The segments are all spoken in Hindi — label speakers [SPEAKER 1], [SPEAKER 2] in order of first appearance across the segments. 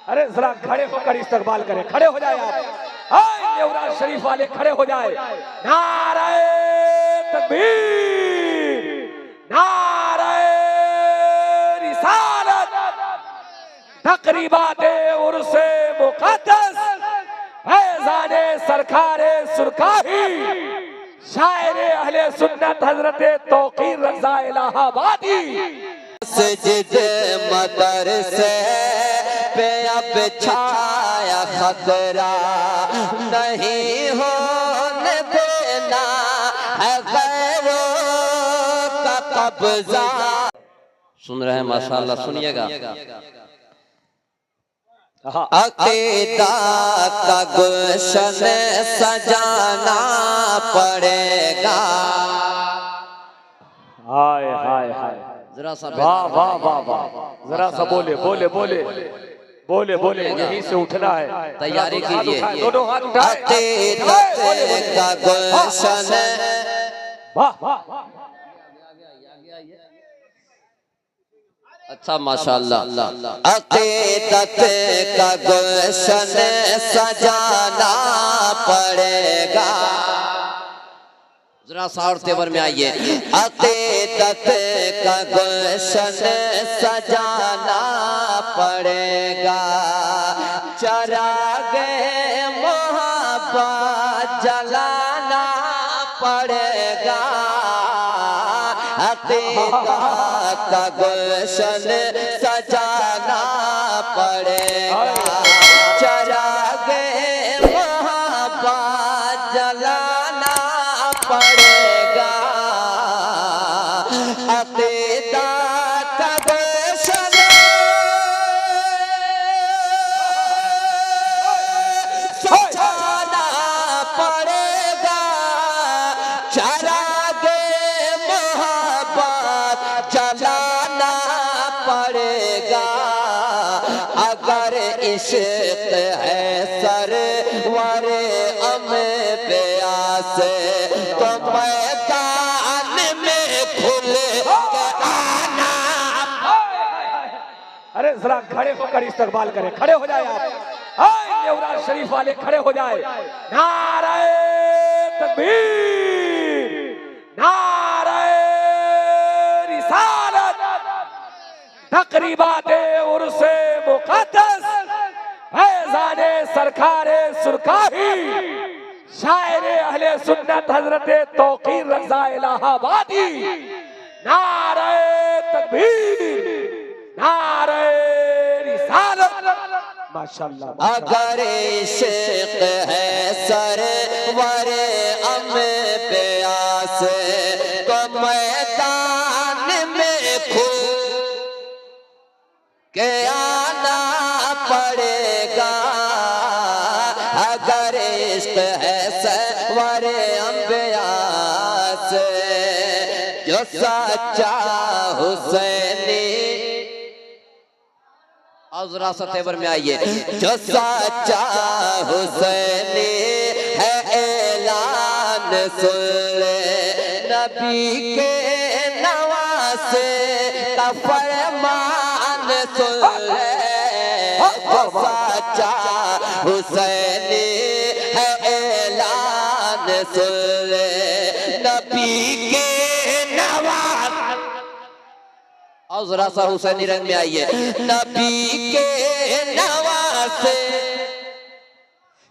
[SPEAKER 1] अरे जरा खड़े होकर इस्तकबाल करें, खड़े हो जाए आप। नेवरा शरीफ वाले खड़े हो जाए। नारे तकबीर, नारे रिसालत, तकरीबात उर्से मुक़द्दस, फैज़ाने सरकारे सुरकाही, शायरे अहले सुन्नत हजरत तौक़ीर रज़ा इलाहाबादी।
[SPEAKER 2] मस्जिद मदरसे पे अब छाया खतरा, नहीं होने देना है गैरों का कब्जा। सुन रहे हैं माशाअल्लाह, सुनिएगा। अकीदा का गुलशन सजाना पड़ेगा।
[SPEAKER 1] हाय हाय हाय,
[SPEAKER 2] जरा सा
[SPEAKER 1] वाह वाह वाह वाह, जरा सा बोले बोले बोले बोले बोले, यहीं से उठना है,
[SPEAKER 2] तैयारी कीजिए।
[SPEAKER 1] दोनों हाथ उठाए।
[SPEAKER 2] का गुलशन,
[SPEAKER 1] वाह वाह,
[SPEAKER 2] अच्छा माशाअल्लाह। अकीदत का गुलशन सजाना पड़ेगा। जरा सा और तेवर में आइए। अकीदत का गुलशन सजाना पड़ेगा, चरागे मोहब्बत जलाना पड़ेगा। अकीदत का गुलशन सजाना पड़ेगा, चरागे मोहब्बत जलाना पड़ेगा। अकीदत का गुलशन सजाना पड़ेगा, चरागे मोहब्बत जलाना पड़ेगा। अगर इश्क है सरवरे अंबिया से, तो मैदान में खुल के आना।
[SPEAKER 1] अरे जरा खड़े होकर इस्तकबाल करें, खड़े हो जाए आप। नेवरा शरीफ वाले खड़े हो जाए। नारे तकबीर, नारे रिसालत, तकरीबात उर्से मुक़द्दस, फैज़ाने सरकारे सुरकाही, शायरे अहले सुन्नत हजरत तौक़ीर रज़ा इलाहाबादी। नारे तकबीर, नारे रिसालत, माशाअल्लाह।
[SPEAKER 2] अगर इश्क है सरवरे अंबिया से, तो मैदान में खुल के आना पड़ेगा। अगर इश्क है सरवरे अंबिया से, जो सच्चा हुसैनी, और जरा सा तेवर में आइए। जो सच्चा हुसैनी है ऐलान सुन ले, नबी के नवासे का फरमान सुन ले। जो सच्चा हुसैनी है ऐलान सुन ले, नबी के नवासे। और जरा सा हुसैनी रंग में आइए। नबी के नवासे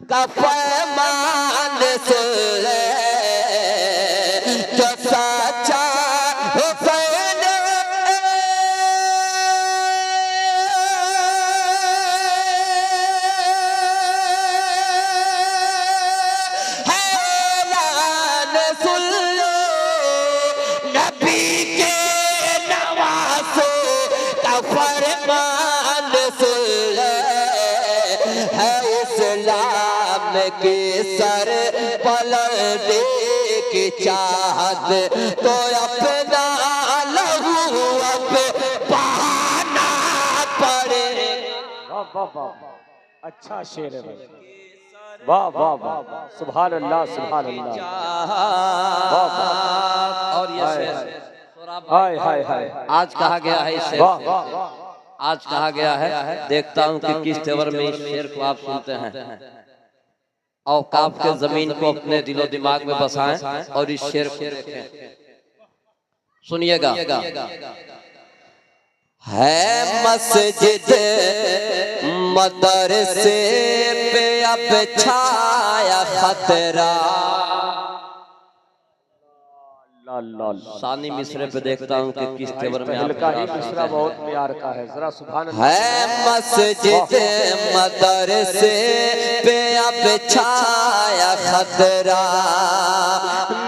[SPEAKER 2] का फरमान सुन ले, जो सच्चा हुसैन है ऐलान सुन लो। नबी के फरमान सुन ले, है इस्लाम के सर बुलंदी की चाहत, तो अपना लहू अब बहाना पड़े।
[SPEAKER 1] वाह वाह वाह, अच्छा शेर है भाई, वाह वाह वाह, सुभान अल्लाह सुभान अल्लाह, वाह वाह।
[SPEAKER 2] और ये शेर
[SPEAKER 1] हाय हाय हाय,
[SPEAKER 2] आज कहा गया है इसे।
[SPEAKER 1] वाह वाह वाह,
[SPEAKER 2] आज कहा गया है, देखता हूं कि किस तेवर में इस शेर को आप सुनते हैं। औकाफ के जमीन को अपने दिलो दिमाग में बसाएं और इस शेर को देखें। सुनिएगा। है मस्जिद मदरसे पे अब छाया खतरा। सानी मिसरे पे देखता हूँ कि किस तेवर में
[SPEAKER 1] हल्का ही मिसरा बहुत प्यार का है, जरा सुभान अल्लाह।
[SPEAKER 2] है मस्जिद मदरसे पे अब छाया खतरा,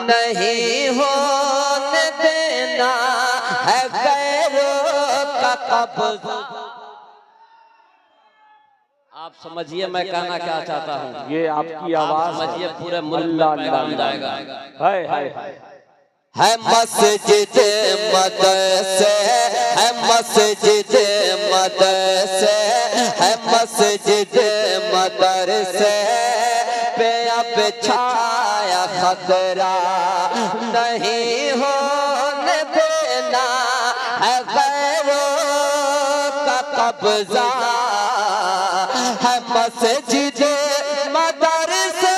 [SPEAKER 2] नहीं होने देना है गैरों का कब्जा। आप समझिए मैं कहना क्या चाहता हूँ।
[SPEAKER 1] ये आपकी आवाज
[SPEAKER 2] समझिए पूरे मुल्क में पैगाम जाएगा। है मस्जिद मदरसे, है मस्जिद मदरसे, है मस्जिद मदरसे पे अब छाया खतरा, नहीं होने देना है गैरों का कब्जा। है मस्जिद मदरसे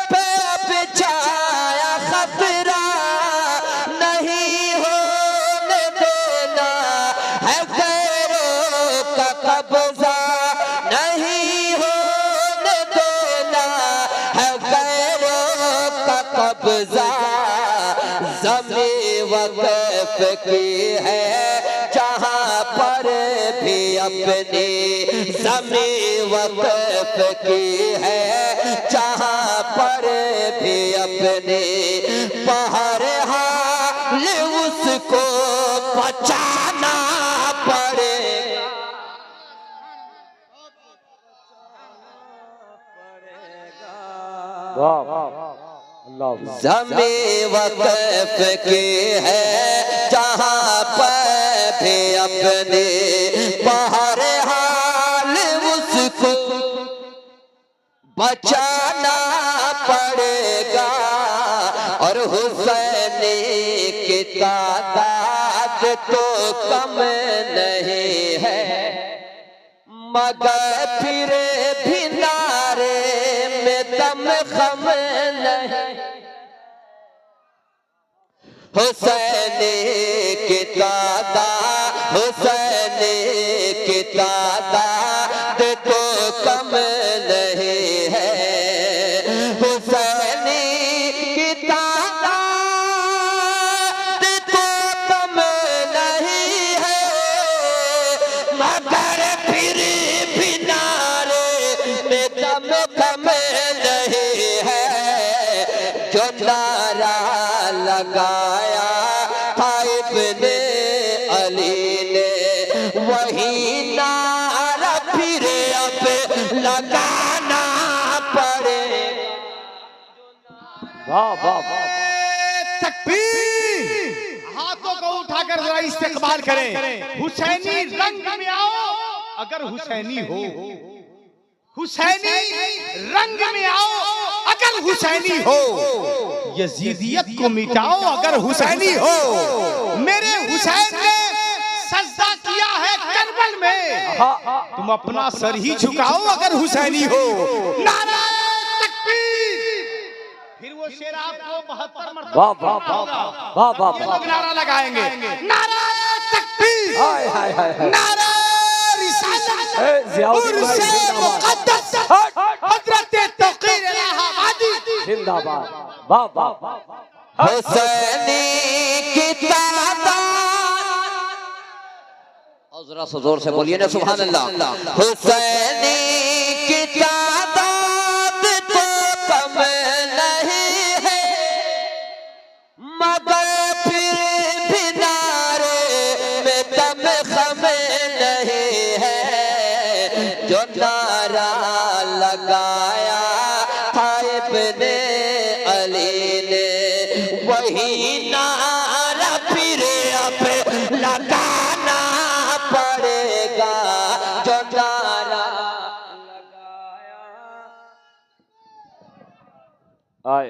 [SPEAKER 2] पे अब छाया खतरा, नहीं होने देना है गैरों का कब्जा, नहीं होने देना है गैरों का कब्जा। ज़मीं वक़्फ़ की है जहाँ पर भी अपनी, ज़मीं वक़्फ़ की है जहाँ पर भी अपनी, बहरहाल उसको बचाना पड़ेगा।
[SPEAKER 1] वाह वाह अल्लाह।
[SPEAKER 2] ज़मीं वक़्फ़ की है जहाँ पर भी अपने, बहरहाल उसको बचाना पड़ेगा। और हुसैनी की तादाद तो कम नहीं है, मगर फिर भी नारे में दम खम नहीं। हुसैनी की तादाद, हुसैनी की तादाद तो कम नहीं है, हुसैनी की तादाद तो कम नहीं है, मगर फिर भी नारे में दम कम नहीं है। जो नारा लगाया था इब्ने अली ने, वही नारा फिर अब लगाना पड़ेगा।
[SPEAKER 1] वाह वाह वाह।
[SPEAKER 3] तकबीर। हाथों को उठाकर जरा इस्तेकबाल करें। हुसैनी रंग में आओ अगर हुसैनी हो, हुसैनी रंग में आओ अगर हुसैनी हो, यजीदियत को मिटाओ अगर हुसैनी हो। मेरे हुसैन ने सजदा किया है करबल में, तुम अपना सर ही झुकाओ अगर हुसैनी हो। नारा तकबीर। फिर वो शेर आपको 72 मरतबा
[SPEAKER 1] वाह वाह वाह वाह वाह।
[SPEAKER 3] ये लोग नारा लगाएंगे। नारा तकबीर,
[SPEAKER 1] हाय हाय हाय।
[SPEAKER 3] नारा रिसालत,
[SPEAKER 1] ज़ियाउद्दीन भाई
[SPEAKER 3] उर्से मुक़द्दस हज़रत तौक़ीर इलाहाबादी
[SPEAKER 1] जिंदाबाद। वाह वाह वाह।
[SPEAKER 2] हुसैनी की तादाद, और जरा सा जोर से बोलिए ना सुभान अल्लाह। हुसैनी की तादाद तो कम नहीं है, मगर फिर भी नारे में दम खम नहीं है। जो नारा लगाया था इब्ने अली ने, वही नारा फिर अब लगाना पड़ेगा। जो नारा लगाया।
[SPEAKER 1] आए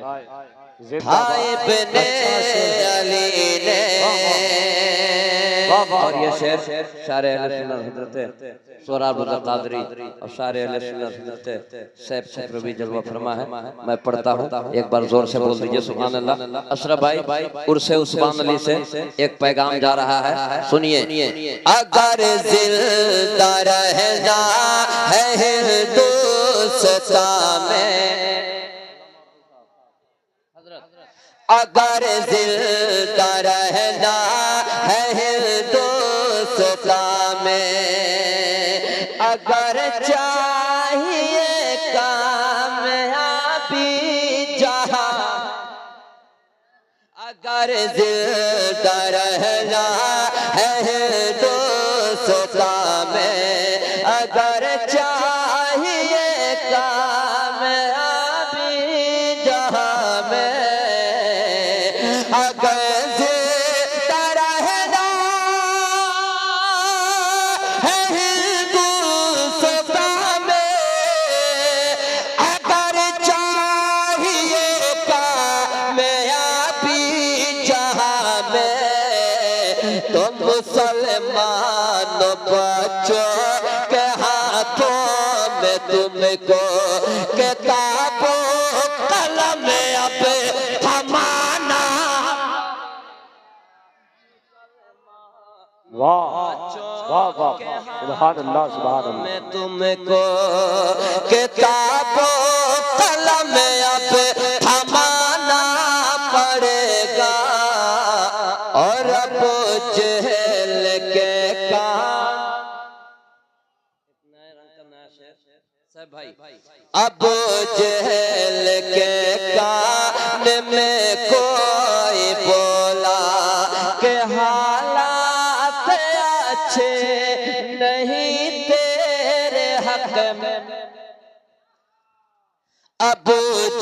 [SPEAKER 2] हाय बने अली ने। और ये शेर सारे अहले सुन्नत हज़रत सोहराब रज़ा क़ादरी और सारे अहले सुन्नत हज़रत सैफ सफरवी जलवा फरमा है। मैं पढ़ता हूँ, एक बार जोर से बोल दीजिए सुभान अल्लाह। अशरफ भाई उर्से उस्मान अली से एक पैगाम जा रहा है, सुनिए। अगर जिंदा रहना है हिंदुस्तान में, अगर जिंदा रहना है हिंदुस्तान में, अगर चाहिए कामयाबी जहां, अगर जिंदा रहना है हिंदुस्तान में, अगर चाहिए कामयाबी जहां में, अगर जिंदा रहना है हिंदुस्तान में, अगर चाहिए कामयाबी जहां में, तो मुसलमान बच्चों के हाथों में तुमको किताबों कलम अब थमाना।
[SPEAKER 1] वाह वाह वाह, सुभान अल्लाह सुभान अल्लाह।
[SPEAKER 2] में तुमको किताबों कलम अब थमाना पड़ेगा, और अब जहल के काम, भाई अब जहल के कान में कोई बोला के हालात अच्छे नहीं तेरे हक में, अब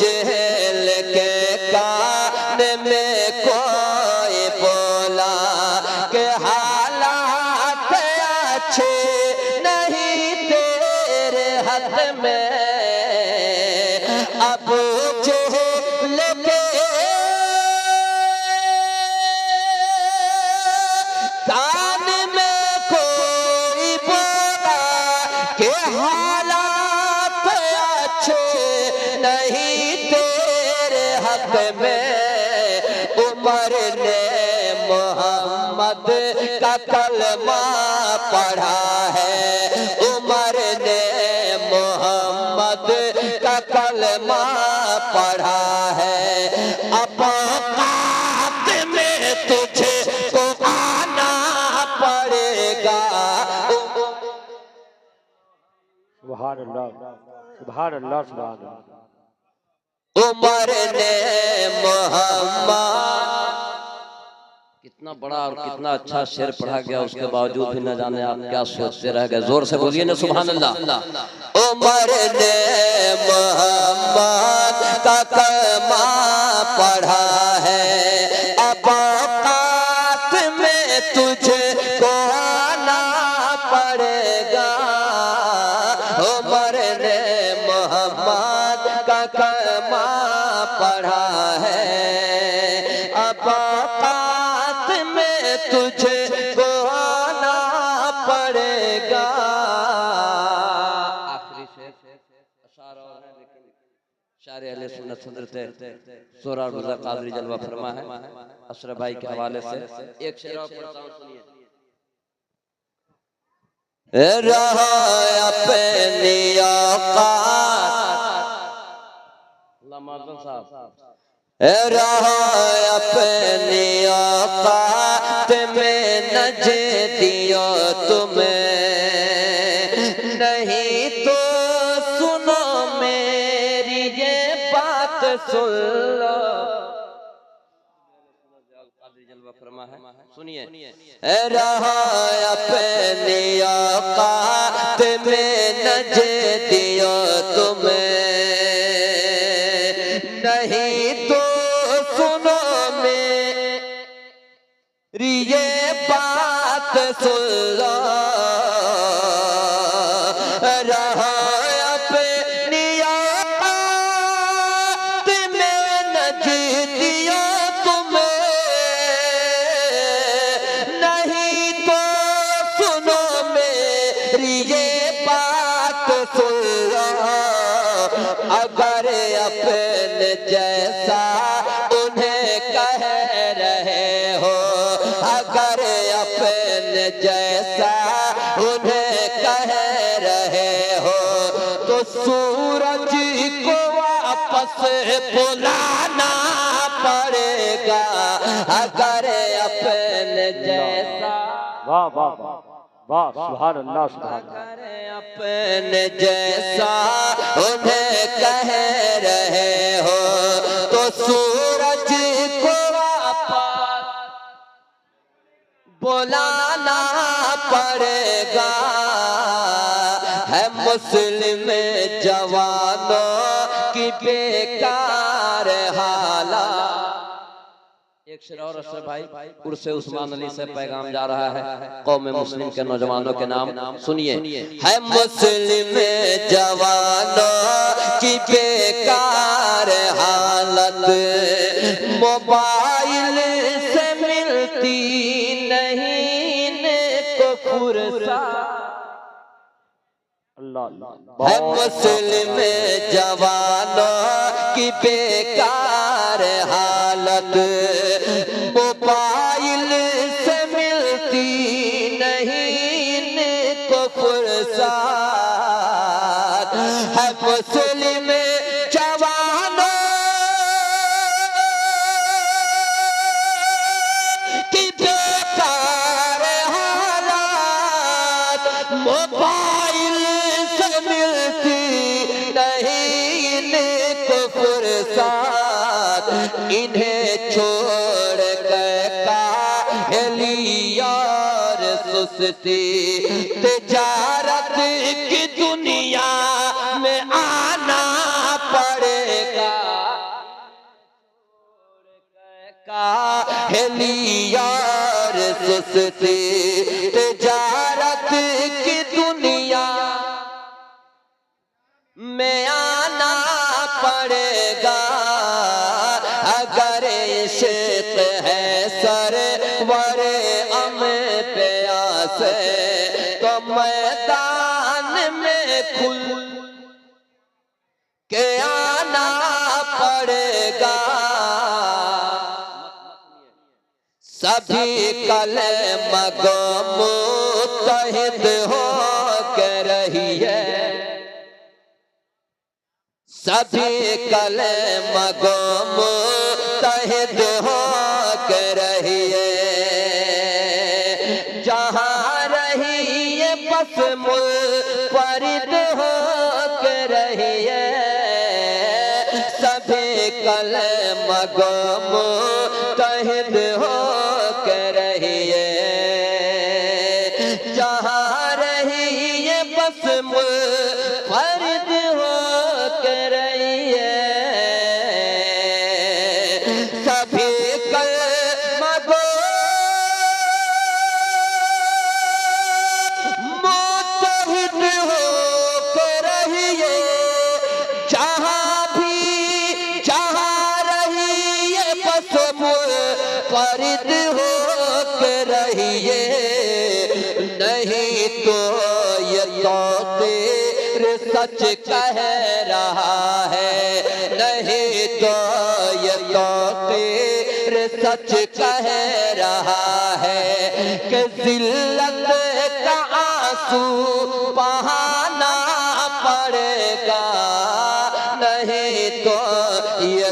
[SPEAKER 2] जहल के कान में कोई बोला के हालात अच्छे नहीं तेरे हक में, अब जहल के कान में कोई बोला के हालात अच्छे नहीं तेरे हक में, उमर ने मोहम्मद का कलमा पढ़ा है, उमर ने मोहम्मद का कलमा पढ़ा है, अब औकात में तुझे को आना पड़ेगा।
[SPEAKER 1] सुभान अल्लाह सुभान अल्लाह सुभान अल्लाह।
[SPEAKER 2] उमर ने मोहम्मद, कितना बड़ा और कितना अच्छा शेर पढ़ा गया, उसके बावजूद भी न जाने आप क्या सोचते रह गए। जोर से बोलिए ना सुभान अल्लाह। उमर ने मोहम्मद का कलमा पढ़ा है, अब औकात में तुझे को आना पड़ेगा। उमर ने मोहम्मद का कलमा पढ़ा है, अब औकात में तुझे को आना पड़ेगा। आखिरी शेर अशार और है, लेकिन सारे अहले सुन्नत हज़रत सोहराब रज़ा क़ादरी जलवा फरमा है। अशरफ भाई के हवाले से एक शेर और पढ़ता हूं, सुनिए। रहा अपनी औकात, लमाज़न साहब, रहा अपनी औकात में नज दियो तुम्हें, नहीं तो सुनो मेरी ये बात सुन लो। फरमा है, सुनिए। रहा अपनी औकात में नज दियो तुम्हें, नहीं तो सुनो मेरी ये बात सुन लो। रहा अपनी औकात में नज ये बात सुन लो, अगर अपने जैसा उन्हें कह रहे हो, अगर अपने जैसा उन्हें कह रहे हो, तो सूरज को वापस बुलाना पड़ेगा, अगर अपने जैसा।
[SPEAKER 1] वाह वाह वाह वाह, सुभान अल्लाह सुभान अल्लाह।
[SPEAKER 2] अगर अपने जैसा उन्हें कह रहे हो, तो सूरज को वापस बुलाना पड़ेगा। है मुस्लिम जवानों की बेकार हालत। एक शेर और अशरफ भाई उर्से उस्मान अली से पैगाम जा रहा है कौम मुस्लिम के नौजवानों के नाम, सुनिए। है मुस्लिम जवानों की बेकार हालत, मोबाइल से मिलती नहीं इनको फुर्सत। है मुस्लिम जवानों की बेकार हालत, मोबाइल से मिलती नहीं इनको फुर्सत। है मुस्लिम जवानों की बेकार हालत, मोबाइल से मिलती नहीं इनको फुर्सत। इन्हें छोड़ कर काहली और सुस्ती, तिजारत की दुनिया में आना पड़ेगा। काहली और सुस्ती, तिजारत की दुनिया में आना पड़ेगा। अगर इश्क है सरवर अम प्यास, तो मैदान में खुल के आना पड़ेगा। सभी कलम को मुत्तहिद हो के रहिए, सभी कलम को मुत्तहिद हो के रहिए। जहाँ रहिए बस मुनफरिद हो के रहिए, सभी कलम को मुत्तहिद हो के रहिए। जहाँ रहिए बस मुनफरिद हो के रहिए। सभी कलम को मुत्तहिद हो के रहिए। जहाँ रहिए बस मुनफरिद हो के रहिए। नहीं तो ये तेरे सच कह रहा है, नहीं तो ये तेरे सच कह रहा है, कि जिल्लत का आंसू बहाना पड़ेगा। नहीं तो ये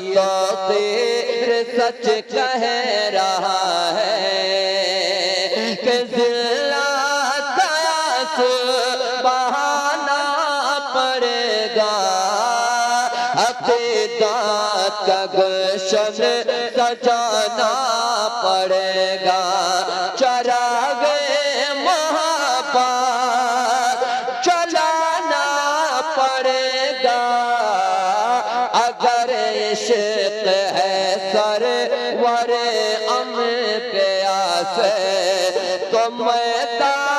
[SPEAKER 2] तेरे सच कह रहा है, कि जिल्लत का आंसू बहाना पड़ेगा। अक़ीदत का गुलशन सजाना पड़ेगा। चरागे मोहब्बत चलाना पड़ेगा। अगर इश्क है सरवर अम प्यास, तो मैदान